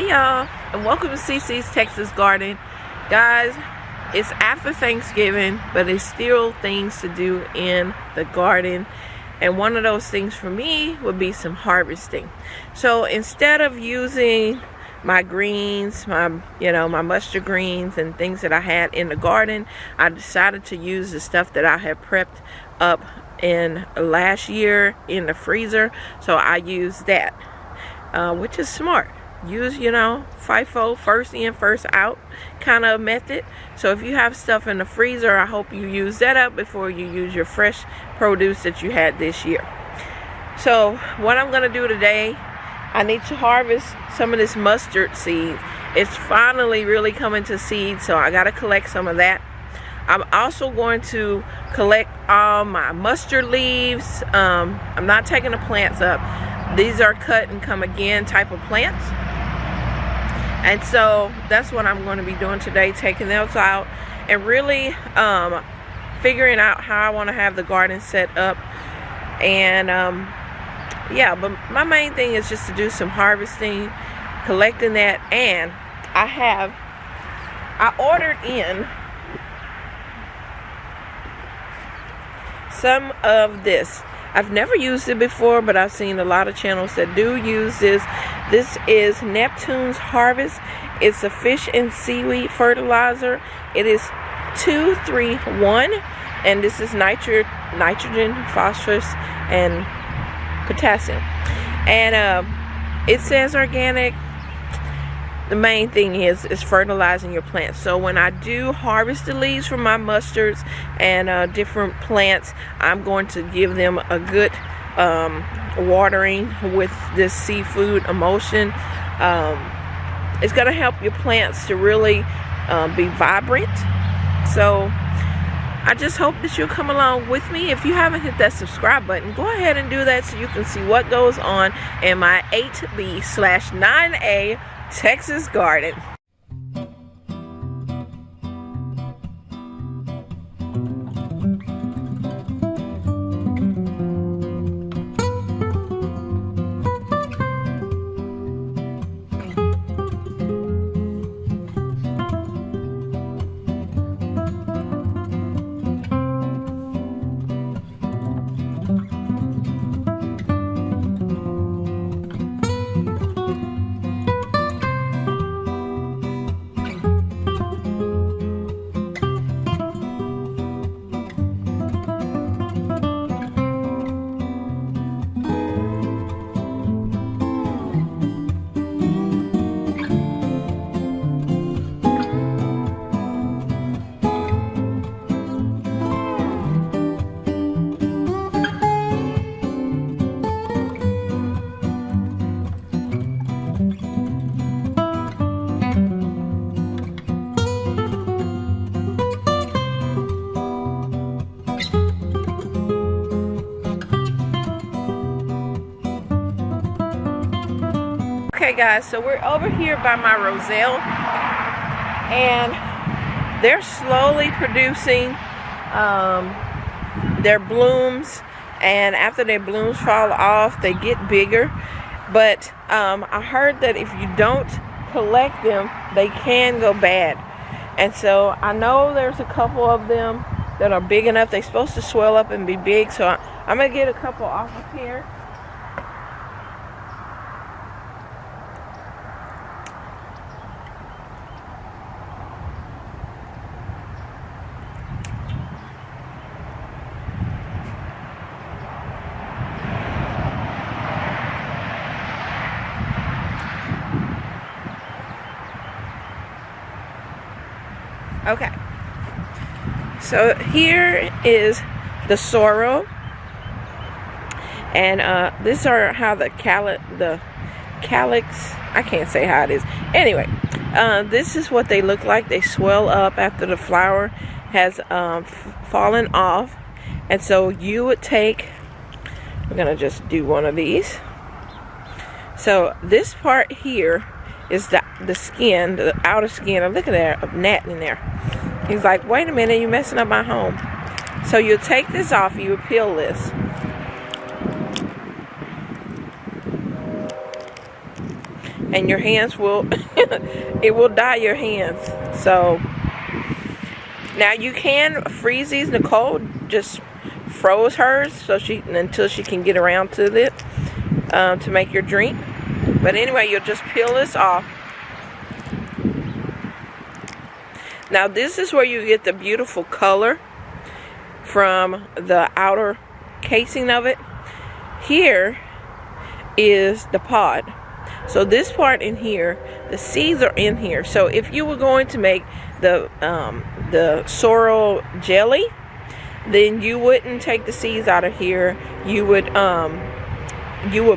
Hey y'all, and welcome to CC's Texas Garden. Guys, it's after Thanksgiving, but there's still things to do in the garden. And one of those things for me would be some harvesting. So instead of using my greens, my mustard greens and things that I had in the garden, I decided to use the stuff that I had prepped up in last year in the freezer. So I used that, which is smart. Use, FIFO, first in, first out kind of method. So if you have stuff in the freezer, I hope you use that up before you use your fresh produce that you had this year. So what I'm going to do today, I need to harvest some of this mustard seed. It's finally really coming to seed, so I got to collect some of that. I'm also going to collect all my mustard leaves. I'm not taking the plants up. These are cut and come again type of plants. And so that's what I'm going to be doing today, taking those out and really figuring out how I want to have the garden set up. And yeah, but my main thing is just to do some harvesting, collecting that. And I ordered in some of this. I've never used it before, but I've seen a lot of channels that do use this. This is Neptune's Harvest. It's a fish and seaweed fertilizer. It is 2-3-1, and this is nitrogen, phosphorus, and potassium. And it says organic. The main thing is fertilizing your plants. So when I do harvest the leaves from my mustards and different plants, I'm going to give them a good watering with this seafood emulsion. It's going to help your plants to really be vibrant. So I just hope that you'll come along with me. If you haven't hit that subscribe button, go ahead and do that so you can see what goes on in my 8B/9A Texas garden. Okay guys, so we're over here by my Rosella, and they're slowly producing their blooms, and after their blooms fall off they get bigger. But I heard that if you don't collect them, they can go bad. And so I know there's a couple of them that are big enough. They're supposed to swell up and be big, so I'm gonna get a couple off of here. Okay, so here is the sorrel, and these are how the calyx, I can't say how it is. Anyway, this is what they look like. They swell up after the flower has fallen off. And so you would take, we're gonna just do one of these. So this part here is the skin, the outer skin. Look at that, a gnat in there. He's like, wait a minute, you're messing up my home. So you'll take this off, you would peel this. and your hands will it will dye your hands. So now you can freeze these. Nicole just froze hers so until she can get around to it to make your drink. But anyway, you'll just peel this off. Now this is where you get the beautiful color from the outer casing of it. Here is the pod. So this part in here, the seeds are in here. So if you were going to make the sorrel jelly, then you wouldn't take the seeds out of here. You would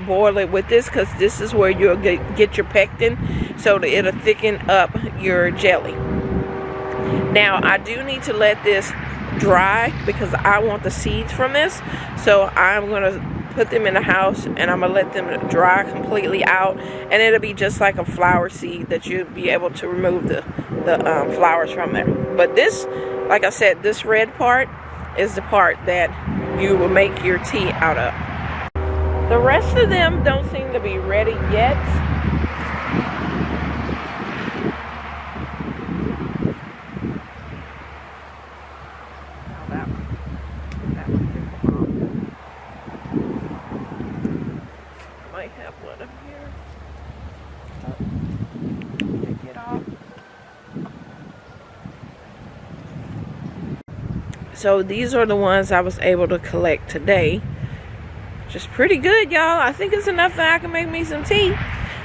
boil it with this, because this is where you'll get your pectin, so that it'll thicken up your jelly. Now I do need to let this dry because I want the seeds from this. So I'm gonna put them in the house and I'm gonna let them dry completely out, and it'll be just like a flower seed that you'll be able to remove the flowers from there. But this, like I said, this red part is the part that you will make your tea out of. The rest of them don't seem to be ready yet. So these are the ones I was able to collect today. Just pretty good, y'all. I think it's enough that I can make me some tea.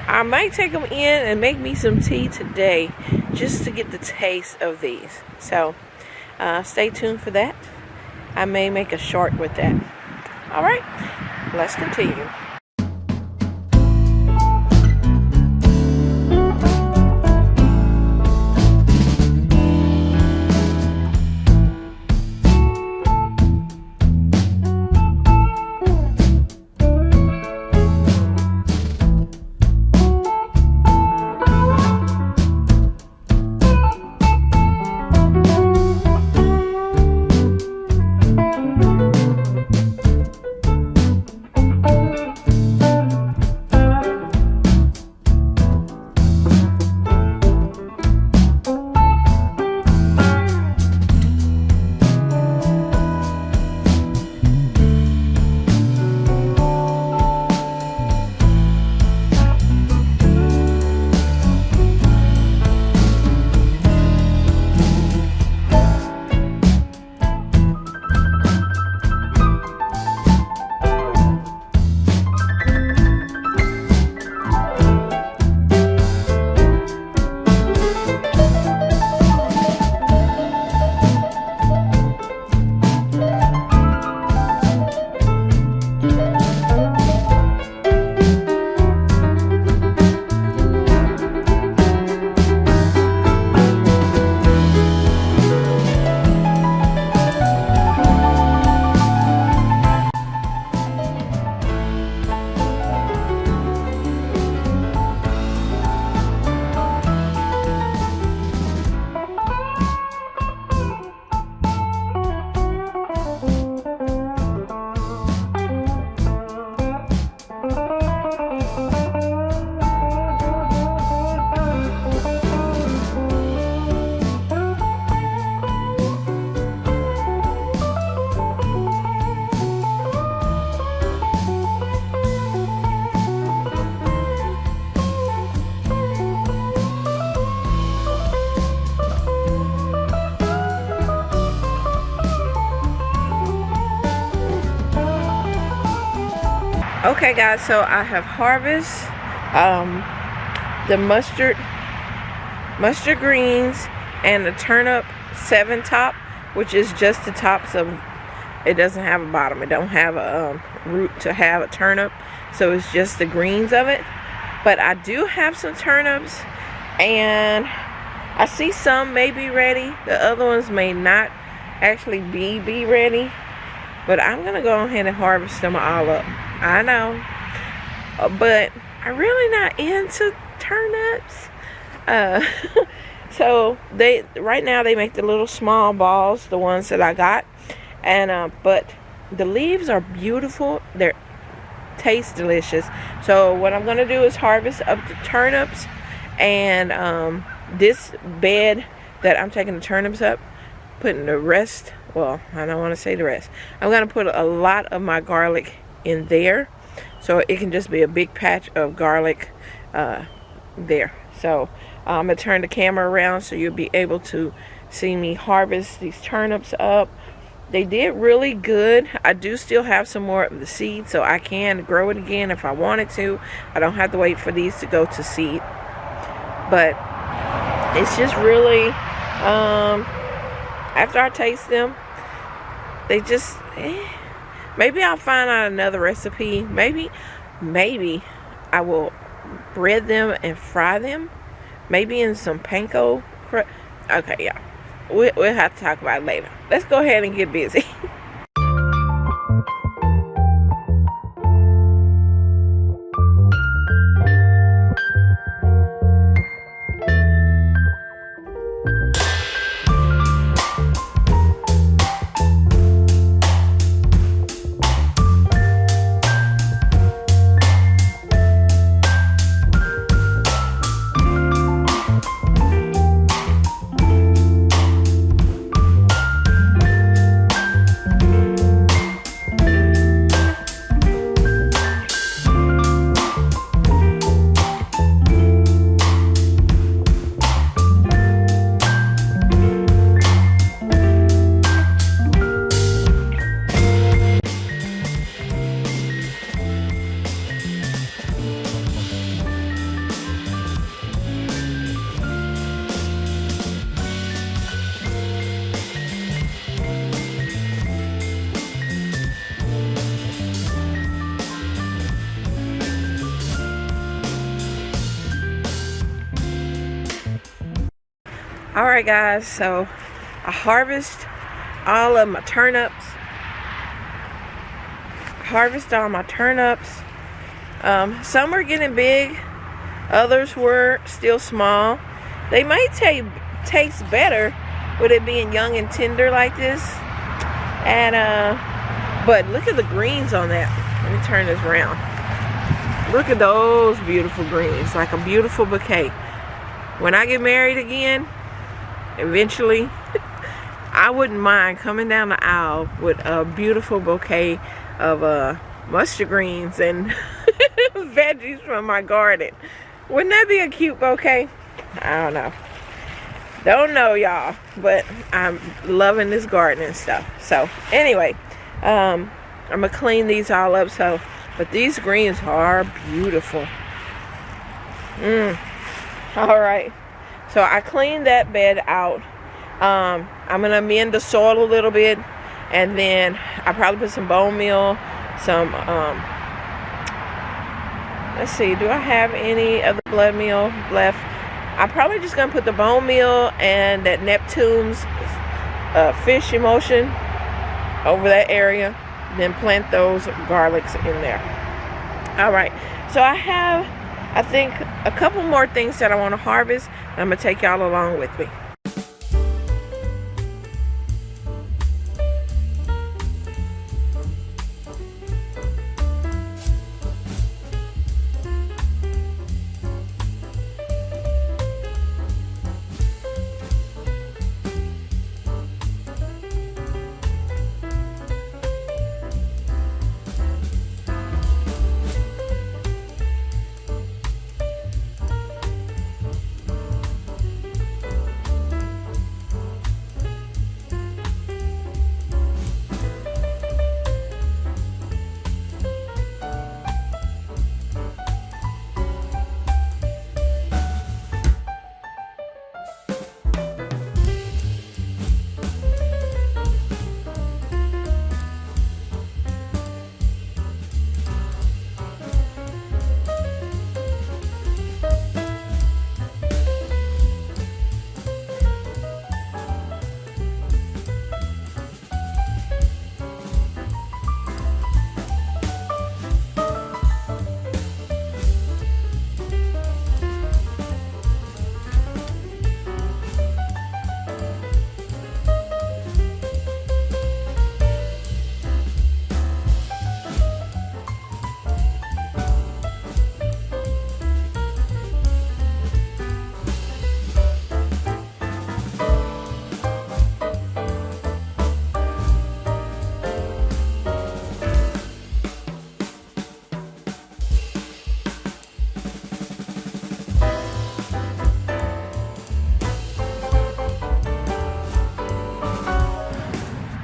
I might take them in and make me some tea today just to get the taste of these. So stay tuned for that. I may make a short with that. All right, let's continue. Okay guys, so I have Harvest the mustard greens and the turnip 7 top, which is just the tops of it. Doesn't have a bottom. It don't have a root to have a turnip, so it's just the greens of it. But I do have some turnips, and I see some may be ready. The other ones may not actually be ready, but I'm gonna go ahead and harvest them all up. I know, but I'm really not into turnips. So right now they make the little small balls, the ones that I got, and but the leaves are beautiful. taste delicious. So what I'm gonna do is harvest up the turnips, and this bed that I'm taking the turnips up, putting the rest, well, I don't want to say the rest, I'm gonna put a lot of my garlic in there, so it can just be a big patch of garlic there. So I'm gonna turn the camera around so you'll be able to see me harvest these turnips up. They did really good. I do still have some more of the seed, so I can grow it again if I wanted to. I don't have to wait for these to go to seed. But it's just really, after I taste them, they just, maybe I'll find out another recipe. Maybe I will bread them and fry them. Maybe in some panko. Okay, yeah. We'll have to talk about it later. Let's go ahead and get busy. Alright guys, so I harvest all of my turnips. Some are getting big, others were still small. They may taste better with it being young and tender like this. And but look at the greens on that. Let me turn this around. Look at those beautiful greens, like a beautiful bouquet. When I get married again, eventually, I wouldn't mind coming down the aisle with a beautiful bouquet of mustard greens and veggies from my garden. Wouldn't that be a cute bouquet? I don't know y'all, but I'm loving this gardening stuff. So anyway, I'm gonna clean these all up. But these greens are beautiful. All right. So I cleaned that bed out. I'm gonna amend the soil a little bit, and then I probably put some bone meal, some let's see, do I have any other blood meal left? I'm probably just gonna put the bone meal and that Neptune's fish emulsion over that area, then plant those garlics in there. All right, so I have, I think, a couple more things that I want to harvest. I'm gonna take y'all along with me.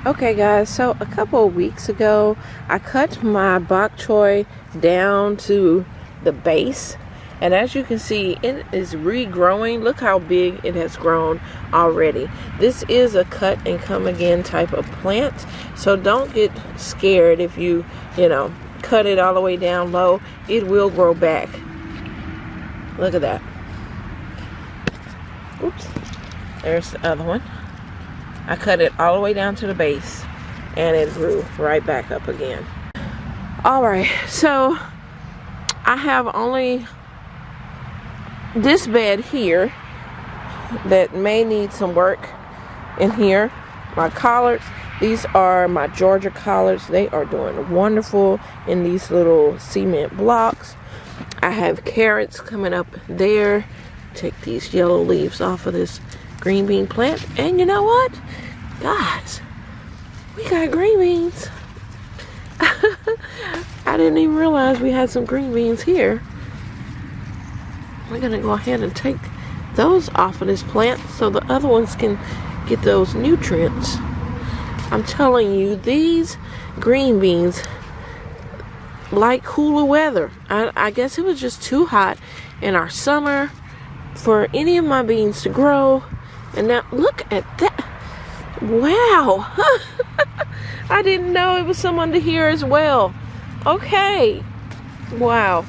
Okay guys, so a couple of weeks ago I cut my bok choy down to the base, and as you can see it is regrowing. Look how big it has grown already. This is a cut and come again type of plant, so don't get scared if you cut it all the way down low. It will grow back. Look at that. Oops, there's the other one. I cut it all the way down to the base and it grew right back up again. Alright, so I have only this bed here that may need some work in here. My collards, these are my Georgia collards. They are doing wonderful in these little cement blocks. I have carrots coming up there. Take these yellow leaves off of this green bean plant, and you know what, guys, we got green beans. I didn't even realize we had some green beans here. We're gonna go ahead and take those off of this plant so the other ones can get those nutrients. I'm telling you, these green beans like cooler weather. I guess it was just too hot in our summer for any of my beans to grow. And now look at that. Wow. I didn't know it was some under here as well. Okay. Wow.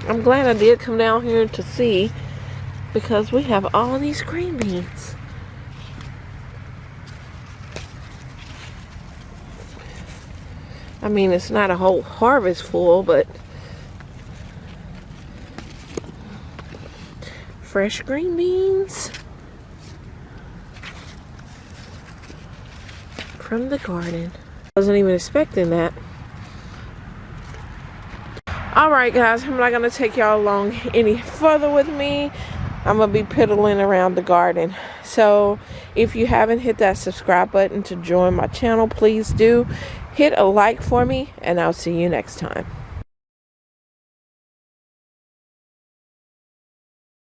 I'm glad I did come down here to see, because we have all these green beans. I mean, it's not a whole harvest full, but fresh green beans from the garden. I wasn't even expecting that. Alright guys, I'm not going to take y'all along any further with me. I'm going to be piddling around the garden. So if you haven't hit that subscribe button to join my channel, please do. Hit a like for me, and I'll see you next time.